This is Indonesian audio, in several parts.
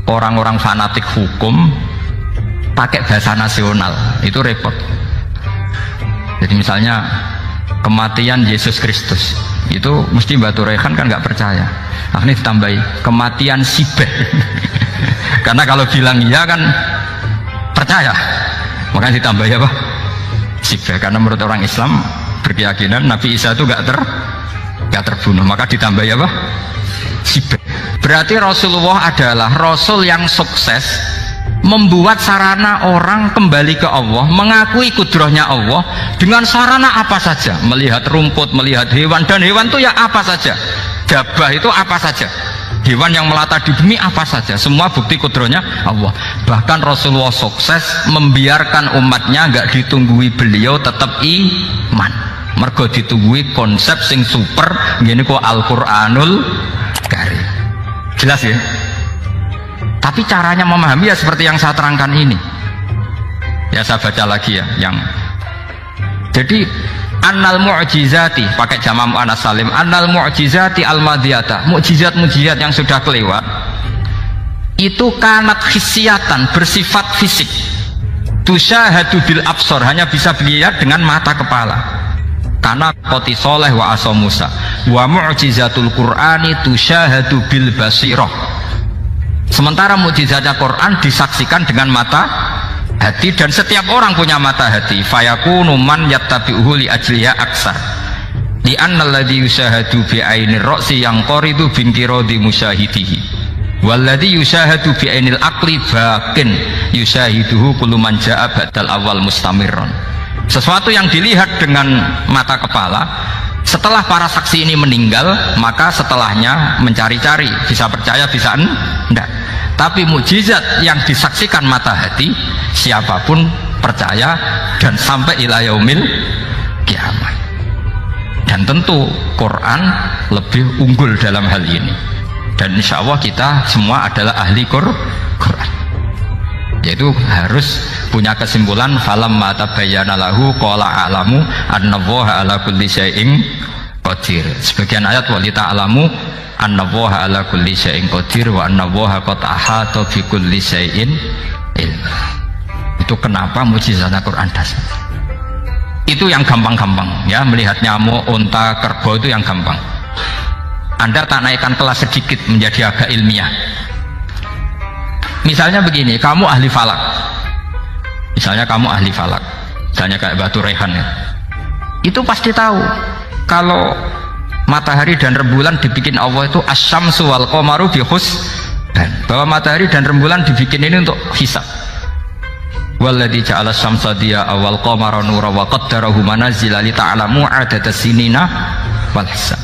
orang-orang fanatik hukum pakai bahasa nasional, itu repot. Jadi misalnya kematian Yesus Kristus, itu mesti Mbak Turehan kan nggak percaya, akhirnya ditambahi kematian Sibeh. Karena kalau bilang iya kan percaya, makanya ditambahi apa? Sibeh. Karena menurut orang Islam berkeyakinan Nabi Isa itu nggak terbunuh, maka ditambahi apa? Sibeh. Berarti Rasulullah adalah Rasul yang sukses membuat sarana orang kembali ke Allah, mengakui kudrahnya Allah dengan sarana apa saja, melihat rumput, melihat hewan, dan hewan itu ya apa saja, gabah itu apa saja, hewan yang melata di bumi apa saja, semua bukti kudrahnya Allah. Bahkan Rasulullah sukses membiarkan umatnya nggak ditunggui beliau tetap iman, mergo ditunggui konsep sing super gini kok Al-Qur'anul Karim. Jelas ya? Tapi caranya memahami ya seperti yang saya terangkan ini. Ya saya baca lagi ya, yang jadi annal mu'jizati pakai jamak muannas salim, annal mu'jizati al-madiyata, mukjizat-mukjizat yang sudah kelewat itu kanat khisiatan, bersifat fisik, tusyahadu bil absor, hanya bisa dilihat dengan mata kepala. Karena qoti soleh wa asa Musa wa mu'jizatul Qur'ani tusyahadu bil basirah. Sementara mukjizatnya Quran disaksikan dengan mata hati, dan setiap orang punya mata hati. Fayakunu man yattabi'uhu li ajliha aksar li anna alladhi yushahadu bi ainir ra'si yang qoridu bintiradi musyahidihi walladhi yushahadu bi ainil aqli bakin yushahiduhu kullu man ja'a badal awal mustamirron. Sesuatu yang dilihat dengan mata kepala, setelah para saksi ini meninggal, maka setelahnya mencari-cari, bisa percaya bisa enggak. Tapi mukjizat yang disaksikan mata hati, siapapun percaya dan sampai ila yaumil kiamat. Dan tentu Quran lebih unggul dalam hal ini, dan insya Allah kita semua adalah ahli Quran, yaitu harus punya kesimpulan falam mata bayana lahu qala a'lamu annallaha ala kulli syai'in qadir. Sebagian ayat walita alamu annallaha ala kulli syai'in qadir wa annallaha qad ahata bi kulli syai'in ilma. Itu kenapa mukjizatnya Quran dasar. Itu yang gampang-gampang ya, melihat nyamuk, unta, kerbau itu yang gampang. Anda tak naikkan kelas sedikit menjadi agak ilmiah. Misalnya begini, kamu ahli falak. Misalnya kamu ahli falak, misalnya kayak Batu Rehan ya. Itu pasti tahu kalau matahari dan rembulan dibikin Allah itu asyamsu wal qamaru bi husban, bahwa matahari dan rembulan dibikin ini untuk hisab. Walladzi ja'ala syamsa diya wal qamara nura wa qaddarahu manazila li ta'lamu adada sinina wal hisab.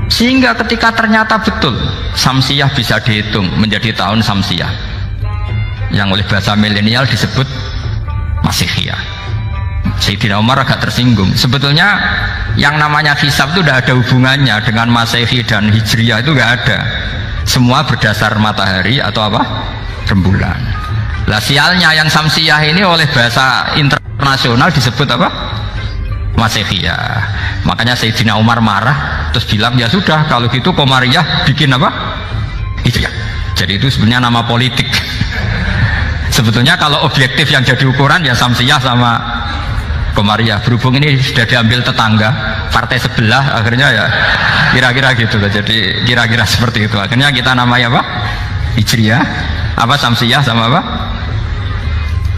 Sehingga ketika ternyata betul samsiyah bisa dihitung menjadi tahun samsiyah, yang oleh bahasa milenial disebut Masihiyah. Sayyidina Umar agak tersinggung. Sebetulnya yang namanya hisab itu tidak ada hubungannya dengan Masehi dan Hijriyah, itu nggak ada. Semua berdasar matahari atau apa? Rembulan. Lah sialnya yang samsiyah ini oleh bahasa internasional disebut apa? Masihiyah. Makanya Sayyidina Umar marah terus bilang ya sudah kalau gitu Qamariyah bikin apa? Hijriyah. Jadi itu sebenarnya nama politik. Sebetulnya kalau objektif yang jadi ukuran ya samsiyah sama Qamariyah. Berhubung ini sudah diambil tetangga partai sebelah, akhirnya ya kira-kira gitu loh. Jadi kira-kira seperti itu. Akhirnya kita namanya apa? Hijriyah. Apa samsiyah sama apa?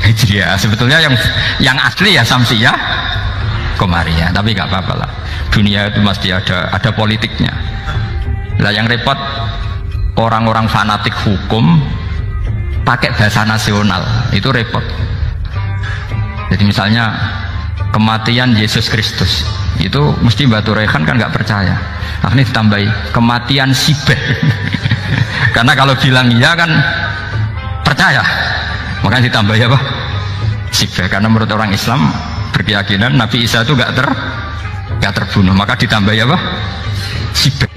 Hijriyah. Sebetulnya yang asli ya samsiyah, Qamariyah. Tapi nggak apa-apa lah. Dunia itu pasti ada politiknya. Lah yang repot orang-orang fanatik hukum pakai bahasa nasional, itu repot. Jadi misalnya kematian Yesus Kristus, itu mesti Mbak Turehan kan nggak percaya, akhirnya ditambahi kematian Sibeh. Karena kalau bilang iya kan percaya, makanya ditambahi apa? Sibeh. Karena menurut orang Islam berkeyakinan Nabi Isa itu nggak terbunuh, maka ditambahi apa? Sibeh.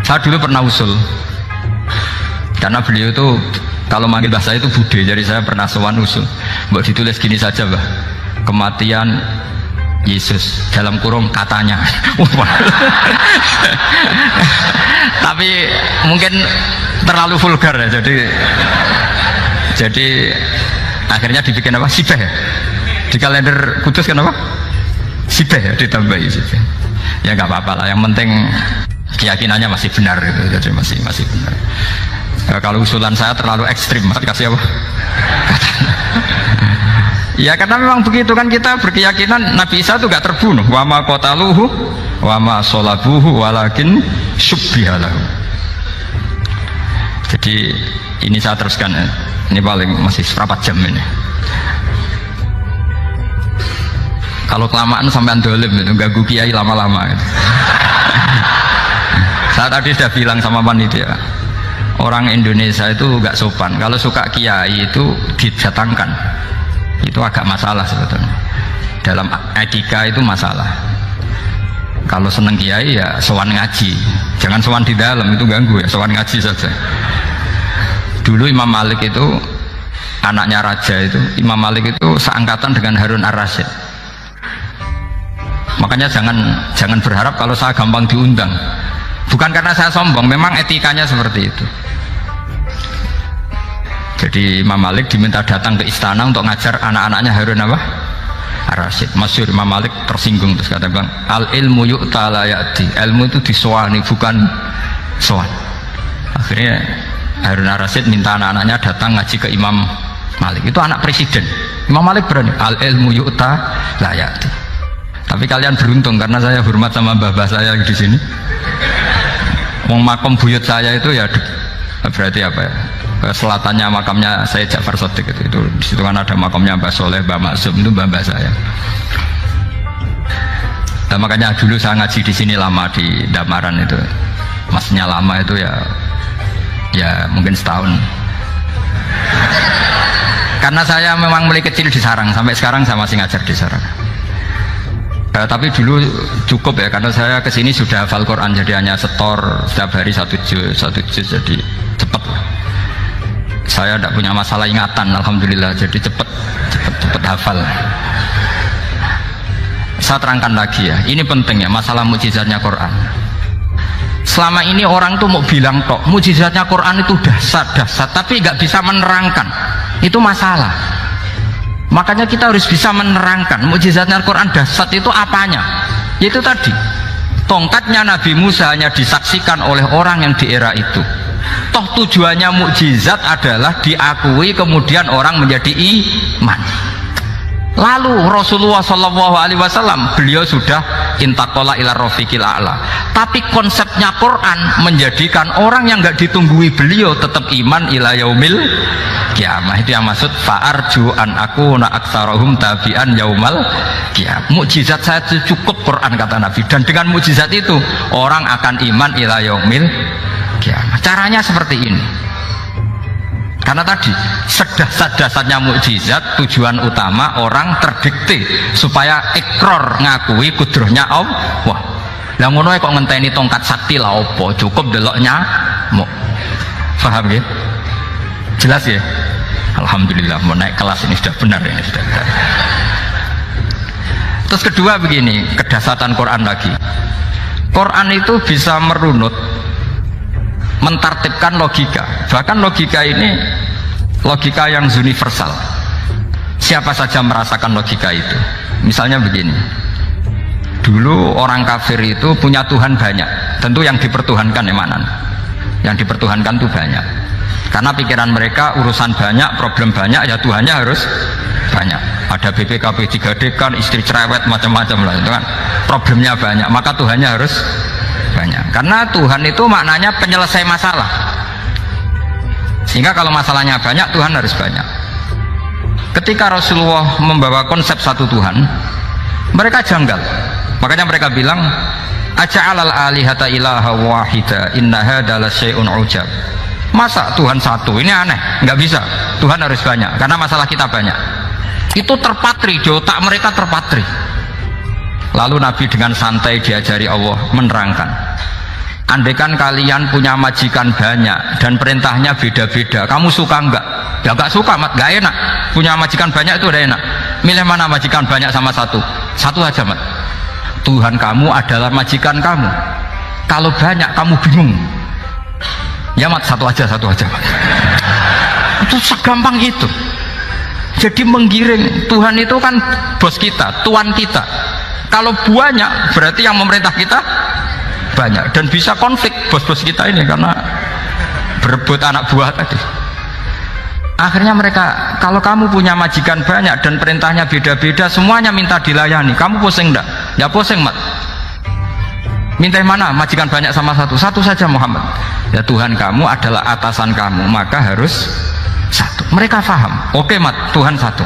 Saya dulu pernah usul, karena beliau itu kalau manggil bahasa itu bude, jadi saya pernah sowan usul, mbak ditulis gini saja bah, kematian Yesus dalam kurung katanya. Tapi mungkin terlalu vulgar ya, jadi akhirnya dibikin apa? Sibeh ya? Di kalender Kudus kan apa? Sibeh ya, ditambahi Sibeh. Ya nggak apa-apa lah, yang penting keyakinannya masih benar gitu, jadi masih benar. Kalau usulan saya terlalu ekstrim, kasih apa? Ya karena memang begitu kan, kita berkeyakinan Nabi Isa itu gak terbunuh. Wa ma qataluhu wa ma sholabuhu walakin syubbihalahu. Jadi ini saya teruskan ya. Ini paling masih seperempat jam ini. Kalau kelamaan sampai dolim itu ganggu kiai lama-lama gitu. Saya tadi sudah bilang sama panitia, orang Indonesia itu gak sopan. Kalau suka kiai itu didatangkan, itu agak masalah sebetulnya. Dalam etika itu masalah. Kalau seneng kiai ya sowan ngaji, jangan sowan di dalam, itu ganggu ya, sowan ngaji saja. Dulu Imam Malik itu anaknya raja itu, Imam Malik itu seangkatan dengan Harun Ar-Rasyid. Makanya jangan berharap kalau saya gampang diundang. Bukan karena saya sombong, memang etikanya seperti itu. Jadi Imam Malik diminta datang ke istana untuk ngajar anak-anaknya Harun apa? Ar-Rasyid. Masyhur Imam Malik tersinggung terus kata bang, al ilmu yu'ta la ya'ti. Ilmu itu disowani, bukan sowan. Akhirnya Harun Ar-Rasyid minta anak-anaknya datang ngaji ke Imam Malik. Itu anak presiden. Imam Malik berani, al ilmu yu'ta la ya'ti. Tapi kalian beruntung karena saya hormat sama mbah-mbah saya di sini. Wong makom buyut saya itu ya berarti apa ya? Ke selatannya makamnya saya Ja'far Shadiq itu di situ kan ada makamnya Mbah Soleh, Mbah Maksum, itu mbah-mbah saya. Dan makanya dulu saya ngaji di sini lama di Damaran itu. Maksudnya lama itu ya mungkin setahun. Karena saya memang mulai kecil di Sarang, sampai sekarang saya masih ngajar di Sarang. Tapi dulu cukup ya, karena saya kesini sudah hafal Quran, jadi hanya setor setiap hari satu juz, jadi cepet lah. Saya tidak punya masalah ingatan, alhamdulillah, jadi cepet hafal. Saya terangkan lagi ya, ini penting ya, masalah mukjizatnya Quran. Selama ini orang tuh mau bilang kok mukjizatnya Quran itu dahsyat, tapi nggak bisa menerangkan, itu masalah. Makanya kita harus bisa menerangkan mukjizatnya Al-Quran dahsyat itu apanya. Yaitu tadi, tongkatnya Nabi Musa hanya disaksikan oleh orang yang di era itu. Toh tujuannya mukjizat adalah diakui kemudian orang menjadi iman. Lalu Rasulullah SAW beliau sudah intaqala ila rafiqil a'la. Tapi konsepnya Quran menjadikan orang yang nggak ditunggui beliau tetap iman ila yaumil kiamah. Itu yang maksud fa'arju an aku na aktsarahum tabi'an yaumal kiamah. Mukjizat saya itu cukup Quran kata Nabi, dan dengan mukjizat itu orang akan iman ila yaumil kiamah. Caranya seperti ini. Karena tadi sedasat-dasatnya mukjizat tujuan utama orang terdikte supaya ikrar ngakui kudrohnya Allah. Lah ngono kok ngenteni tongkat sakti lah opo, cukup deloknya mau. Paham ya? Jelas ya? Alhamdulillah mau naik kelas ini sudah benar ya, sudah benar. Terus kedua begini, kedasatan Quran lagi. Quran itu bisa merunut, mentartibkan logika. Bahkan logika ini logika yang universal. Siapa saja merasakan logika itu. Misalnya begini, dulu orang kafir itu punya Tuhan banyak. Tentu yang dipertuhankan yang mana? Yang dipertuhankan itu banyak. Karena pikiran mereka urusan banyak, problem banyak, ya Tuhannya harus banyak. Ada BPKB 3D kan, istri cerewet macam-macam lah, itu kan problemnya banyak, maka Tuhannya harus banyak. Karena Tuhan itu maknanya penyelesai masalah. Sehingga kalau masalahnya banyak, Tuhan harus banyak. Ketika Rasulullah membawa konsep satu Tuhan, mereka janggal. Makanya mereka bilang, aja'alal alihata ilaha wahida inna hadza la syai'un ujab. Masa Tuhan satu? Ini aneh, nggak bisa. Tuhan harus banyak, karena masalah kita banyak. Itu terpatri, di otak mereka terpatri. Lalu Nabi dengan santai diajari Allah menerangkan, andaikan kalian punya majikan banyak dan perintahnya beda-beda, kamu suka enggak? Ya enggak suka, mat, enggak enak. Punya majikan banyak itu udah enak. Milih mana majikan banyak sama satu? Satu aja, mat. Tuhan kamu adalah majikan kamu. Kalau banyak kamu bingung. Ya mat, satu aja mat. Itu segampang itu. Jadi menggiring, Tuhan itu kan bos kita, tuan kita. Kalau banyak berarti yang memerintah kita banyak, dan bisa konflik bos-bos kita ini karena berebut anak buah tadi. Akhirnya mereka, kalau kamu punya majikan banyak dan perintahnya beda-beda, semuanya minta dilayani, kamu pusing enggak? Ya pusing mat. Minta mana? Majikan banyak sama satu? Satu saja Muhammad. Ya Tuhan kamu adalah atasan kamu, maka harus satu. Mereka paham. Oke mat, Tuhan satu.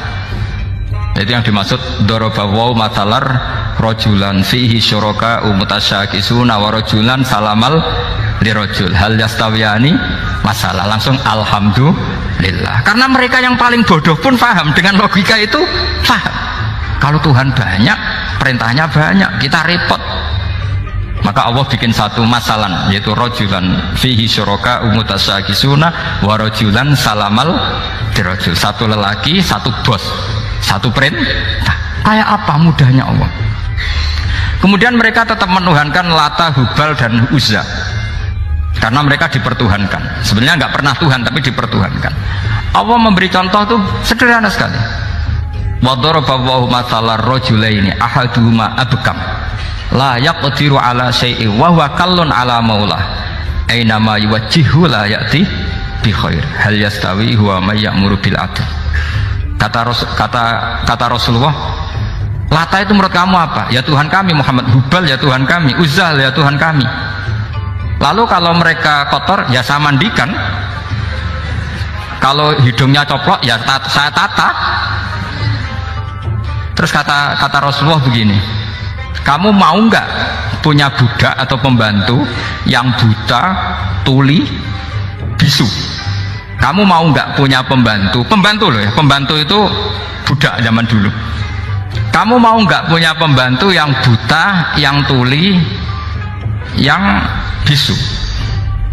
Jadi yang dimaksud dorobawaw matalar rojulan fihi syuraka umutasyakisuna warojulan salamal lirojul hal yastawiyani masalah. Langsung alhamdulillah, karena mereka yang paling bodoh pun paham dengan logika itu. Paham kalau Tuhan banyak, perintahnya banyak, kita repot. Maka Allah bikin satu masalan, yaitu rojulan fihi syuraka umutasyakisuna warojulan salamal lirojul. Satu lelaki, satu bos, satu perintah. Kayak apa mudahnya Allah. Kemudian mereka tetap menuhankan Lata, Hubal dan Uzza karena mereka dipertuhankan. Sebenarnya nggak pernah Tuhan tapi dipertuhankan. Allah memberi contoh tuh sederhana sekali. Wa daraballahu mathalar rajulaini ahaduhuma abkam la yaqdiru ala syai'in wa huwa kallun ala maulah aina ma yuwajjihu la ya'ti bi khair hal yastawi huwa may ya'muru bil adl. Kata Rasulullah, Lata itu menurut kamu apa? Ya Tuhan kami. Muhammad, Hubal ya Tuhan kami. Uzzah ya Tuhan kami. Lalu kalau mereka kotor ya saya mandikan, kalau hidungnya coplok ya saya tata. Terus kata Rasulullah begini, kamu mau nggak punya budak atau pembantu yang buta, tuli, bisu? Kamu mau nggak punya pembantu loh ya, pembantu itu budak zaman dulu. Kamu mau nggak punya pembantu yang buta, yang tuli, yang bisu?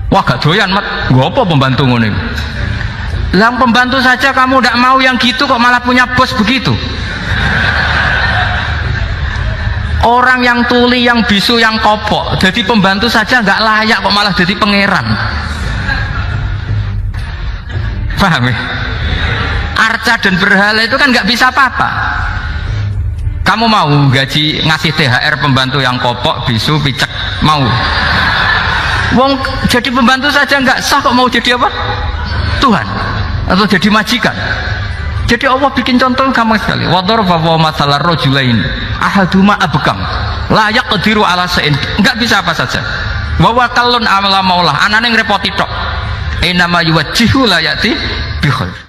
Wah gak doyan mat, gue apa pembantu ngono? Yang pembantu saja kamu nggak mau yang gitu, kok malah punya bos begitu? Orang yang tuli, yang bisu, yang kopok, jadi pembantu saja nggak layak, kok malah jadi pangeran. Paham ya? Arca dan berhala itu kan nggak bisa apa-apa. Kamu mau gaji ngasih THR pembantu yang kopok, bisu, picek? Mau? Wong jadi pembantu saja nggak sah, kok mau jadi apa? Tuhan atau jadi majikan? Jadi Allah bikin contoh gampang sekali. Wa daraballahu mathalar rajulain ahaduma abkam la yaqdiru ala syai'in, nggak bisa apa saja. Wa huwa kallun ala maulah, anane ngrepoti tok. Inama yuwajjihu la ya'ti bi khair.